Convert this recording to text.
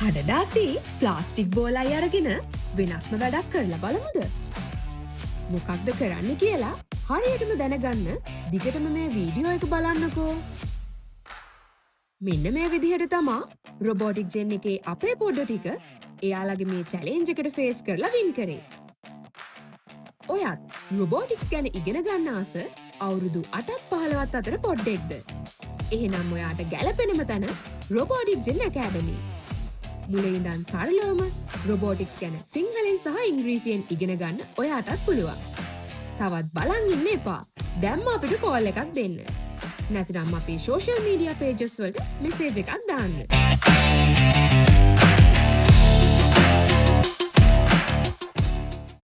අඩදාසී plastic බෝලයි අරගෙන වෙනස්ම වැඩක් කරලා බලමුද? මොකක්ද කරන්න කියලා හරියටම දැනගන්න දිගටම මේ වීඩියෝ එක බලන්නකෝ. මෙන්න මේ විදිහට තමා රොබෝටික් ජෙන් එකේ අපේ පොඩ්ඩ ටික එයාලගේ මේ චැලෙන්ජ් එකට ෆේස් කරලා වින් කරේ. ඔයත් රොබෝටික්ස් ගැන ඉගෙන ගන්න ආස අවුරුදු 8ත් 15ත් අතර පොඩ්ඩෙක්ද? එහෙනම් ඔයාට ගැලපෙනම තැන රොබෝටික් ජෙන් ඇකඩමි. මුලින් ඉඳන් සරලවම රොබෝටික්ස් ගැන සිංහලෙන් සහ ඉංග්‍රීසියෙන් ඉගෙන ගන්න ඔයාටත් පුළුවන්. තවත් බලන් ඉන්න එපා. දැම්ම අපිට කෝල් එකක් දෙන්න. නැත්නම් අපේ සෝෂල් මීඩියා පේජස් වලට මෙසේජ් එකක් දාන්න.